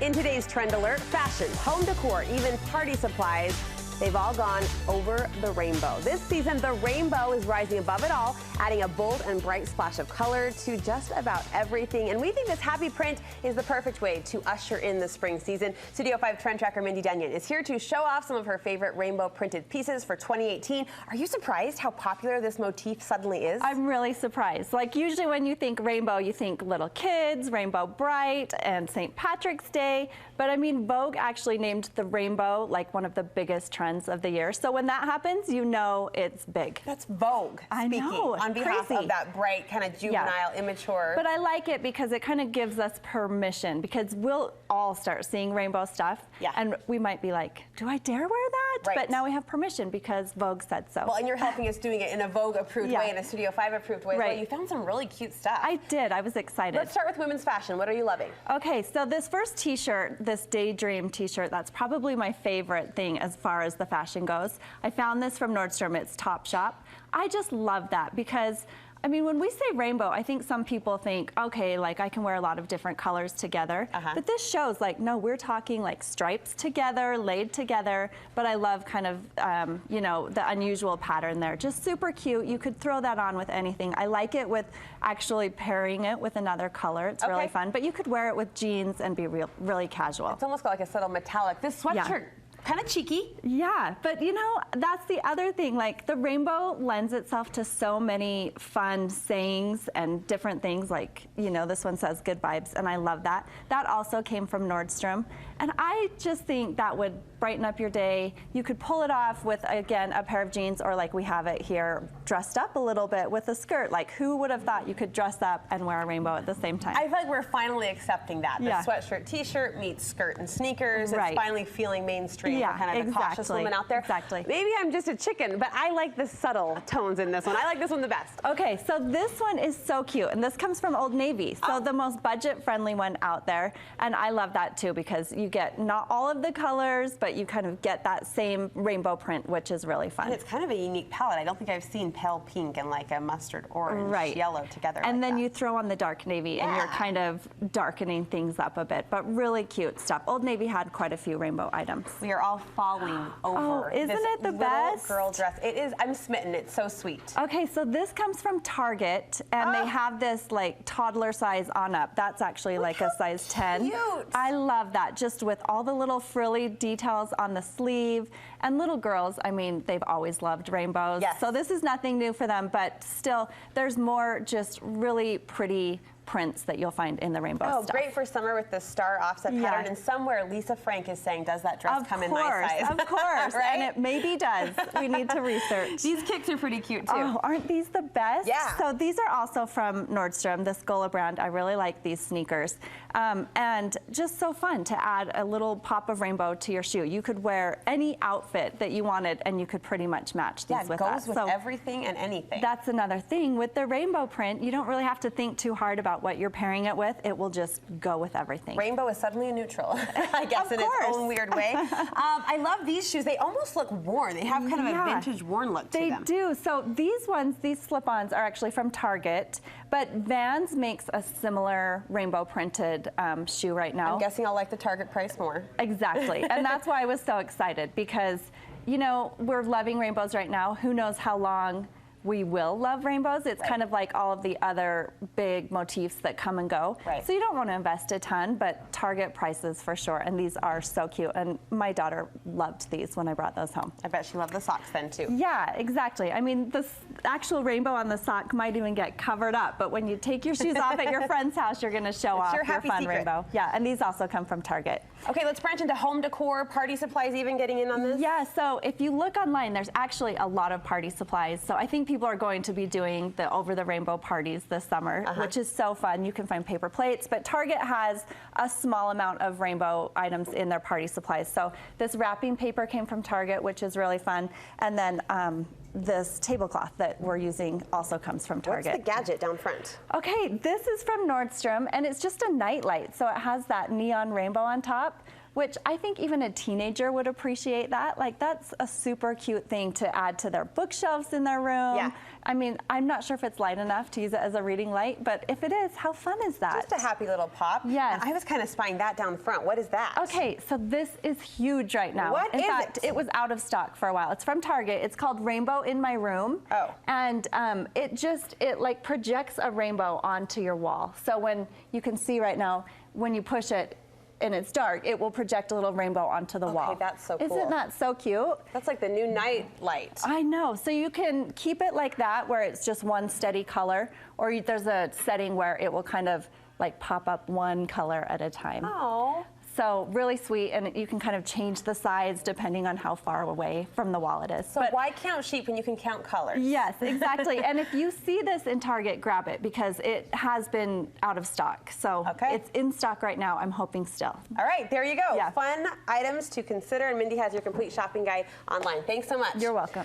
In today's Trend Alert, fashion, home decor, even party supplies, they've all gone over the rainbow. This season, the rainbow is rising above it all, adding a bold and bright splash of color to just about everything. And we think this happy print is the perfect way to usher in the spring season. Studio 5 Trend Tracker Mindy Dunyon is here to show off some of her favorite rainbow printed pieces for 2018. Are you surprised how popular this motif suddenly is? I'm really surprised. Like, usually when you think rainbow, you think little kids, Rainbow Bright, and St. Patrick's Day. But I mean, Vogue actually named the rainbow like one of the biggest trends of the year. So when that happens, you know it's big. That's Vogue speaking on behalf of that bright, kind of juvenile, immature. But I like it because it kind of gives us permission, because we'll all start seeing rainbow stuff. Yeah. And we might be like, do I dare wear that? Right. But now we have permission because Vogue said so. Well, and you're helping us doing it in a Vogue approved way, in a Studio 5 approved way. Right. Well, you found some really cute stuff. I did. I was excited. Let's start with women's fashion. What are you loving? Okay, so this first t-shirt, this Daydream t-shirt, that's probably my favorite thing as far as the fashion goes. I found this from Nordstrom. It's Topshop. I just love that because, I mean, when we say rainbow, I think some people think, okay, like I can wear a lot of different colors together. But this shows like, no, we're talking like stripes together, laid together. But I love kind of, you know, the unusual pattern there. Just super cute. You could throw that on with anything. I like it with actually pairing it with another color. It's really fun. But you could wear it with jeans and be really casual. It's almost got like a subtle metallic. This sweatshirt. Kind of cheeky. Yeah, but you know, that's the other thing. Like, the rainbow lends itself to so many fun sayings and different things. Like, you know, this one says good vibes, and I love that. That also came from Nordstrom. And I just think that would brighten up your day. You could pull it off with, again, a pair of jeans, or like we have it here, dressed up a little bit with a skirt. Like, who would have thought you could dress up and wear a rainbow at the same time? I feel like we're finally accepting that. The sweatshirt t-shirt meets skirt and sneakers. It's finally feeling mainstream. Yeah, kind of the cautious woman out there. Exactly. Maybe I'm just a chicken, but I like the subtle tones in this one. I like this one the best. Okay, so this one is so cute, and this comes from Old Navy, so the most budget-friendly one out there, and I love that too because you get not all of the colors, but you kind of get that same rainbow print, which is really fun. And it's kind of a unique palette. I don't think I've seen pale pink and like a mustard orange yellow together. And like then that. you throw on the dark navy, and you're kind of darkening things up a bit, but really cute stuff. Old Navy had quite a few rainbow items. We are all falling over isn't this it the little best? girl dress. It is. I'm smitten. It's so sweet. Okay, so this comes from Target, and they have this like toddler size on up. That's actually like a size 10. Cute. I love that, just with all the little frilly details on the sleeve. And little girls, I mean, they've always loved rainbows. Yes. So this is nothing new for them, but still, there's more just really pretty prints that you'll find in the rainbow stuff. Great for summer with the star offset pattern. And somewhere Lisa Frank is saying, does that dress come in my size? Of course, right? And it maybe does. We need to research. These kicks are pretty cute too. Oh, aren't these the best? Yeah. So these are also from Nordstrom, this Gola brand. I really like these sneakers. And just so fun to add a little pop of rainbow to your shoe. You could wear any outfit that you wanted, and you could pretty much match these with that. Yeah, it goes with everything and anything. That's another thing. With the rainbow print, you don't really have to think too hard about what you're pairing it with. It will just go with everything. Rainbow is suddenly a neutral, I guess, in its own weird way. I love these shoes. They almost look worn. They have kind of a vintage worn look to them. They do. So these ones, these slip-ons are actually from Target, but Vans makes a similar rainbow printed shoe right now. I'm guessing I'll like the Target price more. Exactly. And that's why I was so excited, because, you know, we're loving rainbows right now. Who knows how long we will love rainbows. It's kind of like all of the other big motifs that come and go. So you don't want to invest a ton, but Target prices for sure. And these are so cute. And my daughter loved these when I brought those home. I bet she loved the socks then too. Yeah, exactly. I mean, the actual rainbow on the sock might even get covered up, but when you take your shoes off at your friend's house, you're going to show off your fun rainbow. Yeah, and these also come from Target. Okay, let's branch into home decor, party supplies even getting in on this? Yeah, so if you look online, there's actually a lot of party supplies. So I think people are going to be doing the over the rainbow parties this summer, which is so fun. You can find paper plates, but Target has a small amount of rainbow items in their party supplies. So this wrapping paper came from Target, which is really fun. And then this tablecloth that we're using also comes from Target. What's the gadget down front? Okay, this is from Nordstrom, and it's just a night light. So it has that neon rainbow on top. which I think even a teenager would appreciate that. Like, that's a super cute thing to add to their bookshelves in their room. Yeah. I mean, I'm not sure if it's light enough to use it as a reading light, but if it is, how fun is that? Just a happy little pop. Yes. And I was kind of spying that down front. What is that? Okay, so this is huge right now. What in is fact, it? it was out of stock for a while. It's from Target. It's called Rainbow in My Room. Oh. And it like projects a rainbow onto your wall. So when you can see right now, when you push it and it's dark, it will project a little rainbow onto the wall. Okay, that's so cool. Isn't that so cute? That's like the new night light. I know. So you can keep it like that, where it's just one steady color, or there's a setting where it will kind of like pop up one color at a time. Oh. So really sweet, and you can kind of change the size depending on how far away from the wall it is. So why count sheep when you can count colors? Yes, exactly. And if you see this in Target, grab it, because it has been out of stock. So it's in stock right now, I'm hoping still. All right, there you go. Yeah. Fun items to consider, and Mindy has your complete shopping guide online. Thanks so much. You're welcome.